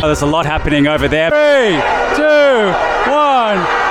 Oh, there's a lot happening over there. 3, 2, 1.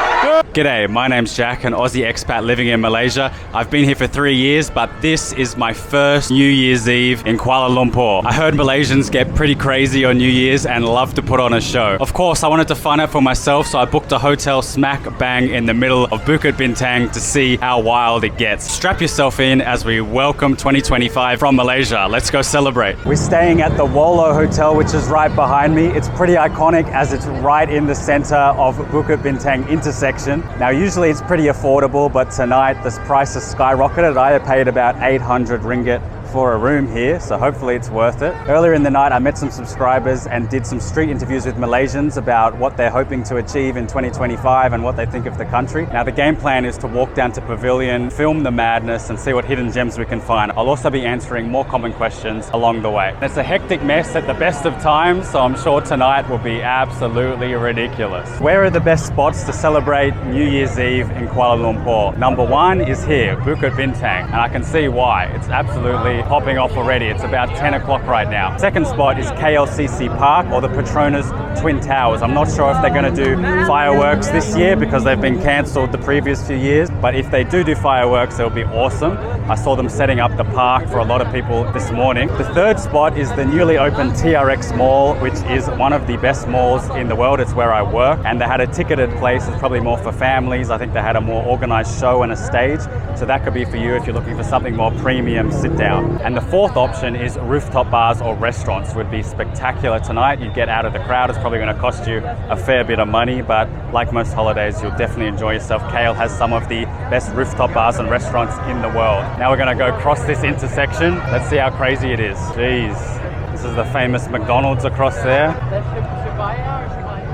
G'day, my name's Jack, an Aussie expat living in Malaysia. I've been here for 3 years, but this is my first New Year's Eve in Kuala Lumpur. I heard Malaysians get pretty crazy on New Year's and love to put on a show. Of course, I wanted to find out for myself, so I booked a hotel smack bang in the middle of Bukit Bintang to see how wild it gets. Strap yourself in as we welcome 2025 from Malaysia. Let's go celebrate. We're staying at the Wolo Hotel, which is right behind me. It's pretty iconic as it's right in the center of Bukit Bintang intersection. Now, usually it's pretty affordable, but tonight this price has skyrocketed. I paid about 800 ringgit for a room here, so hopefully it's worth it. Earlier in the night, I met some subscribers and did some street interviews with Malaysians about what they're hoping to achieve in 2025 and what they think of the country. Now, the game plan is to walk down to Pavilion, film the madness, and see what hidden gems we can find. I'll also be answering more common questions along the way. It's a hectic mess at the best of times, so I'm sure tonight will be absolutely ridiculous. Where are the best spots to celebrate New Year's Eve in Kuala Lumpur? Number one is here, Bukit Bintang, and I can see why. It's absolutely popping off already. It's about 10 o'clock right now. Second spot is KLCC Park or the Petronas Twin Towers. I'm not sure if they're going to do fireworks this year because they've been cancelled the previous few years, but if they do fireworks, it'll be awesome. I saw them setting up the park for a lot of people this morning. The third spot is the newly opened TRX Mall, which is one of the best malls in the world. It's where I work, and they had a ticketed place. It's probably more for families. I think they had a more organized show and a stage, so that could be for you if you're looking for something more premium sit down. And the fourth option is rooftop bars or restaurants. Would be spectacular tonight. You'd get out of the crowd. It's probably going to cost you a fair bit of money, but like most holidays, you'll definitely enjoy yourself. KL has some of the best rooftop bars and restaurants in the world. Now we're going to go across this intersection. Let's see how crazy it is. Jeez. This is the famous McDonald's across there.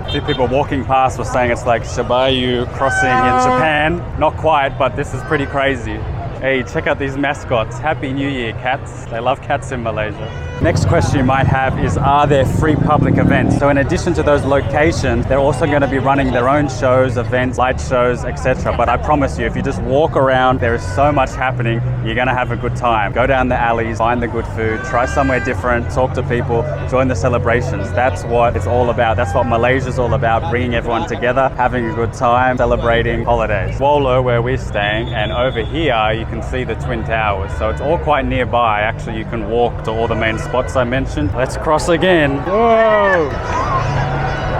A few people walking past were saying it's like Shibuya crossing in Japan. Not quite, but this is pretty crazy. Hey, check out these mascots. Happy New Year, cats. They love cats in Malaysia. Next question you might have is, are there free public events? So in addition to those locations, they're also going to be running their own shows, events, light shows, etc. But I promise you, if you just walk around, there is so much happening. You're going to have a good time. Go down the alleys, find the good food, try somewhere different, talk to people, join the celebrations. That's what it's all about. That's what Malaysia's all about, bringing everyone together, having a good time, celebrating holidays. Wolo, where we're staying, and over here you can see the Twin Towers. So it's all quite nearby. Actually, you can walk to all the main spots I mentioned. Let's cross again. Whoa!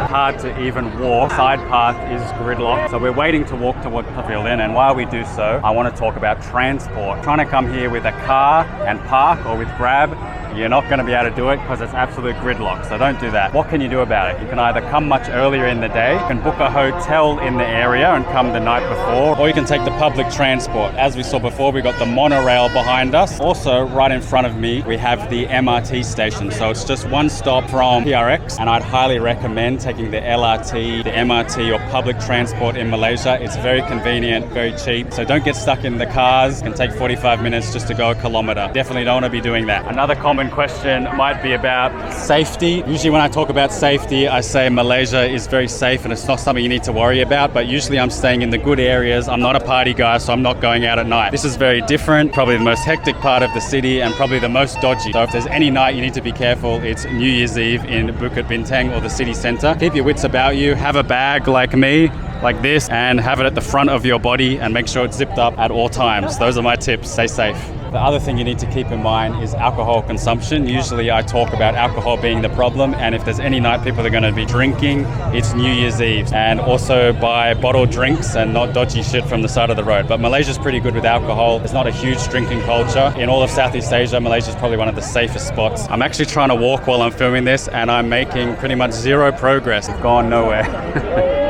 Hard to even walk. Side path is gridlocked. So we're waiting to walk toward Pavilion, and while we do so, I want to talk about transport. Trying to come here with a car and park or with Grab, you're not going to be able to do it because it's absolute gridlock, so don't do that. What can you do about it? You can either come much earlier in the day, you can book a hotel in the area and come the night before, or you can take the public transport. As we saw before, we got the monorail behind us. Also, right in front of me, we have the MRT station, so it's just one stop from PRX, and I'd highly recommend taking the LRT, the MRT, or public transport in Malaysia. It's very convenient, very cheap, so don't get stuck in the cars. It can take 45 minutes just to go a kilometer. Definitely don't want to be doing that. Another common question might be about safety. Usually when I talk about safety, I say Malaysia is very safe and it's not something you need to worry about, but usually I'm staying in the good areas. I'm not a party guy, so I'm not going out at night. This is very different, probably the most hectic part of the city and probably the most dodgy. So if there's any night you need to be careful, it's New Year's Eve in Bukit Bintang or the city centre. Keep your wits about you, have a bag like me, like this, and have it at the front of your body and make sure it's zipped up at all times. Those are my tips. Stay safe. The other thing you need to keep in mind is alcohol consumption. Usually I talk about alcohol being the problem, and if there's any night people are going to be drinking, it's New Year's Eve. And also buy bottled drinks and not dodgy shit from the side of the road. But Malaysia's pretty good with alcohol. There's not a huge drinking culture. In all of Southeast Asia, Malaysia's probably one of the safest spots. I'm actually trying to walk while I'm filming this, and I'm making pretty much zero progress. I've gone nowhere.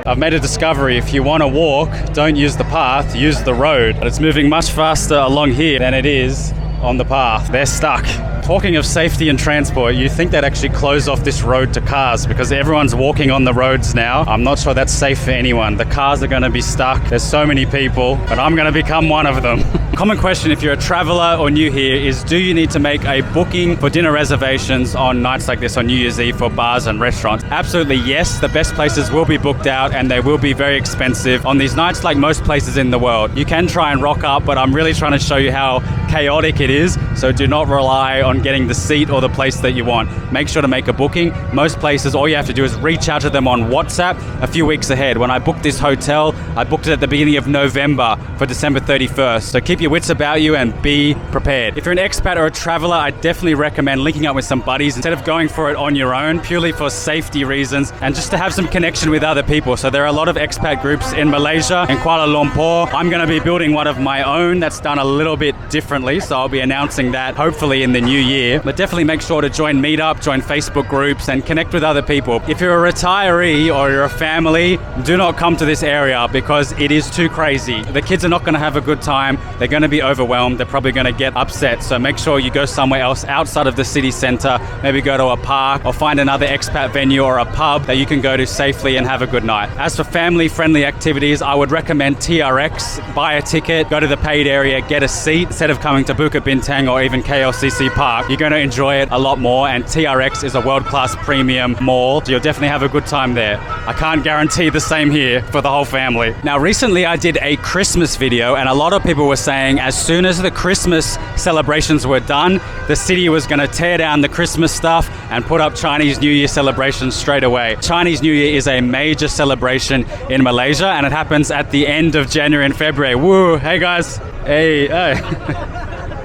I've made a discovery. If you want to walk, don't use the path, use the road. But it's moving much faster along here than it is on the path. They're stuck. Talking of safety and transport, you think they'd actually close off this road to cars because everyone's walking on the roads now. I'm not sure that's safe for anyone. The cars are going to be stuck. There's so many people, but I'm going to become one of them. Common question if you're a traveler or new here is, do you need to make a booking for dinner reservations on nights like this on New Year's Eve for bars and restaurants? Absolutely yes. The best places will be booked out and they will be very expensive on these nights, like most places in the world. You can try and rock up, but I'm really trying to show you how chaotic it is. So do not rely on getting the seat or the place that you want. Make sure to make a booking. Most places, all you have to do is reach out to them on WhatsApp a few weeks ahead. When I booked this hotel, I booked it at the beginning of November for December 31st. So keep your wits about you and be prepared. If you're an expat or a traveler, I definitely recommend linking up with some buddies instead of going for it on your own, purely for safety reasons and just to have some connection with other people. So there are a lot of expat groups in Malaysia, in Kuala Lumpur. I'm going to be building one of my own that's done a little bit differently. So I'll be announcing that hopefully in the new year. But definitely make sure to join Meetup, join Facebook groups and connect with other people. If you're a retiree or you're a family, do not come to this area because it is too crazy. The kids are not going to have a good time. They're going to be overwhelmed. They're probably going to get upset. So make sure you go somewhere else outside of the city center. Maybe go to a park or find another expat venue or a pub that you can go to safely and have a good night. As for family-friendly activities, I would recommend TRX. Buy a ticket, go to the paid area, get a seat. Instead of coming to Bukit Bintang or even KLCC Park, you're going to enjoy it a lot more. And TRX is a world-class premium mall. So you'll definitely have a good time there. I can't guarantee the same here for the whole family. Now, recently I did a Christmas video and a lot of people were saying as soon as the Christmas celebrations were done, the city was going to tear down the Christmas stuff and put up Chinese New Year celebrations straight away. Chinese New Year is a major celebration in Malaysia and it happens at the end of January and February. Woo! Hey guys! Hey!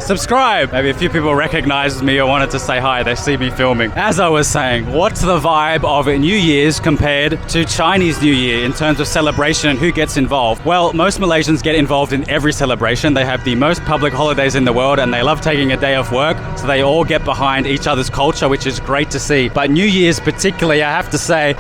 Subscribe! Maybe a few people recognized me or wanted to say hi. They see me filming. As I was saying, what's the vibe of New Year's compared to Chinese New Year in terms of celebration and who gets involved? Well, most Malaysians get involved in every celebration. They have the most public holidays in the world and they love taking a day off work. So they all get behind each other's culture, which is great to see. But New Year's particularly, I have to say,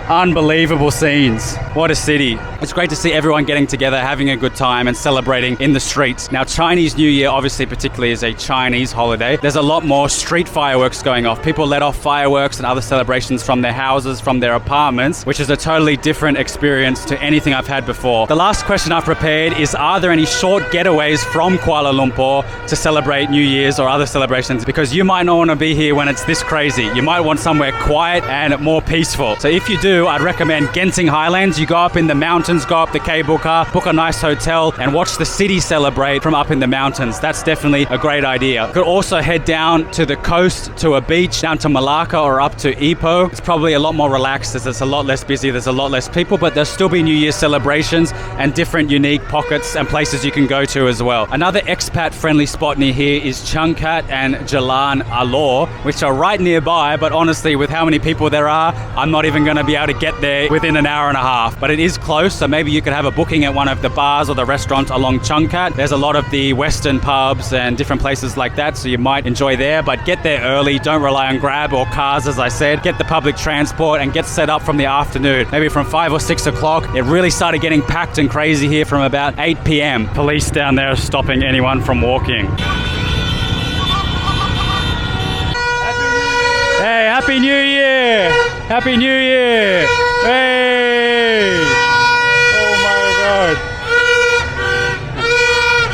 unbelievable scenes. What a city. It's great to see everyone getting together, having a good time and celebrating in the streets. Now, Chinese New Year obviously particularly is a Chinese holiday. There's a lot more street fireworks going off. People let off fireworks and other celebrations from their houses, from their apartments, which is a totally different experience to anything I've had before. The last question I've prepared is, are there any short getaways from Kuala Lumpur to celebrate New Year's or other celebrations? Because you might not want to be here when it's this crazy. You might want somewhere quiet and more peaceful. So if you do, I'd recommend Genting Highlands. You go up in the mountains, go up the cable car, book a nice hotel and watch the city celebrate from up in the mountains. That's definitely a great idea. You could also head down to the coast, to a beach, down to Malacca or up to Ipoh. It's probably a lot more relaxed as it's a lot less busy, there's a lot less people, but there'll still be New Year's celebrations and different unique pockets and places you can go to as well. Another expat friendly spot near here is Changkat and Jalan Alor, which are right nearby, but honestly with how many people there are, I'm not even going to be able to get there within an hour and a half. But it is close, so maybe you could have a booking at one of the bars or the restaurants along Changkat. There's a lot of the Western pubs and different places like that, so you might enjoy there, but get there early. Don't rely on Grab or cars, as I said. Get the public transport and get set up from the afternoon, maybe from 5 or 6 o'clock. It really started getting packed and crazy here from about 8 p.m. Police down there are stopping anyone from walking. Hey, Happy New Year! Happy New Year! Hey! Oh my God.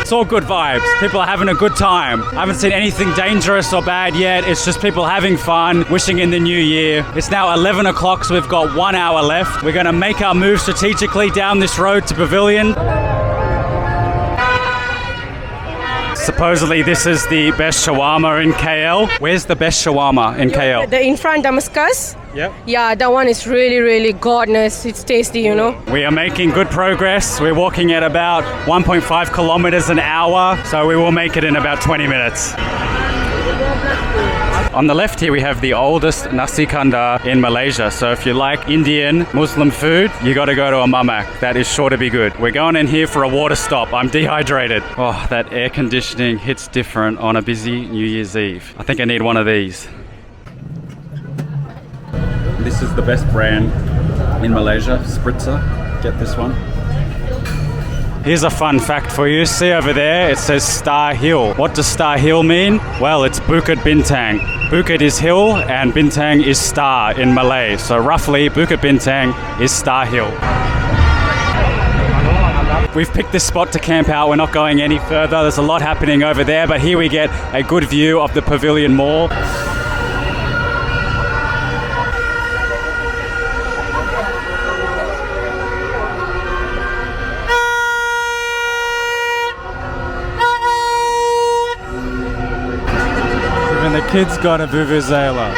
It's all good vibes. People are having a good time. I haven't seen anything dangerous or bad yet. It's just people having fun, wishing in the new year. It's now 11 o'clock, so we've got 1 hour left. We're going to make our move strategically down this road to Pavilion. Supposedly this is the best shawarma in KL. Where's the best shawarma in KL? The in front Damascus? Yep. Yeah, that one is really, really godness. It's tasty, you know. We are making good progress. We're walking at about 1.5 kilometers an hour, so we will make it in about 20 minutes. On the left here we have the oldest nasi kandar in Malaysia. So if you like Indian Muslim food, you got to go to a mamak. That is sure to be good. We're going in here for a water stop. I'm dehydrated. Oh, that air conditioning hits different on a busy New Year's Eve. I think I need one of these. This is the best brand in Malaysia, Spritzer. Get this one. Here's a fun fact for you. See over there, it says Star Hill. What does Star Hill mean? Well, it's Bukit Bintang. Bukit is hill and Bintang is star in Malay. So roughly, Bukit Bintang is Star Hill. We've picked this spot to camp out. We're not going any further. There's a lot happening over there, but here we get a good view of the Pavilion Mall. Even the kids got a vuvuzela.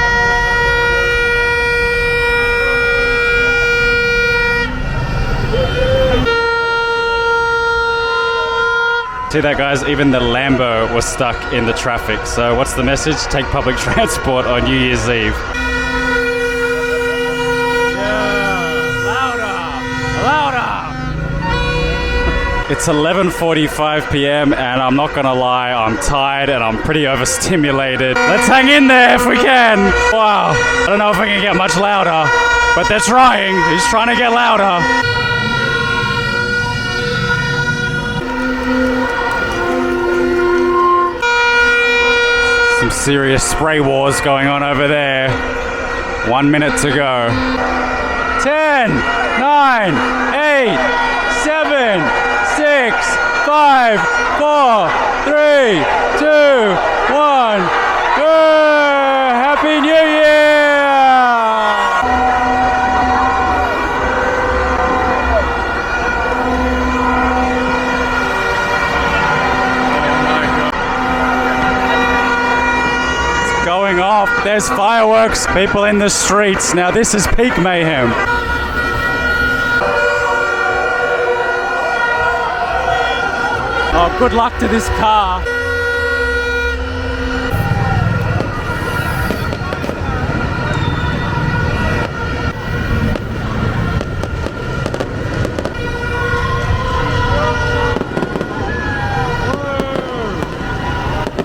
See that, guys? Even the Lambo was stuck in the traffic. So what's the message? Take public transport on New Year's Eve. Yeah, louder, louder. It's 11:45 p.m. and I'm not gonna lie, I'm tired and I'm pretty overstimulated. Let's hang in there if we can. Wow, I don't know if I can get much louder, but they're trying. He's trying to get louder. Some serious spray wars going on over there. 1 minute to go. 10, 9, 8, 7, 6, 5, 4, 3, 2, 1. Happy New Year! Going off. There's fireworks, people in the streets. Now this is peak mayhem. Oh, good luck to this car.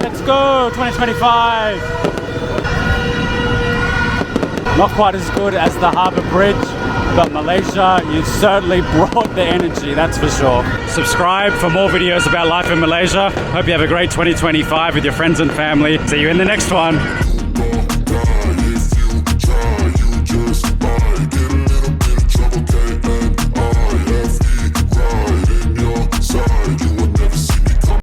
Let's go, 2025. Not quite as good as the Harbour Bridge, but Malaysia, you certainly brought the energy, that's for sure. Subscribe for more videos about life in Malaysia. Hope you have a great 2025 with your friends and family. See you in the next one.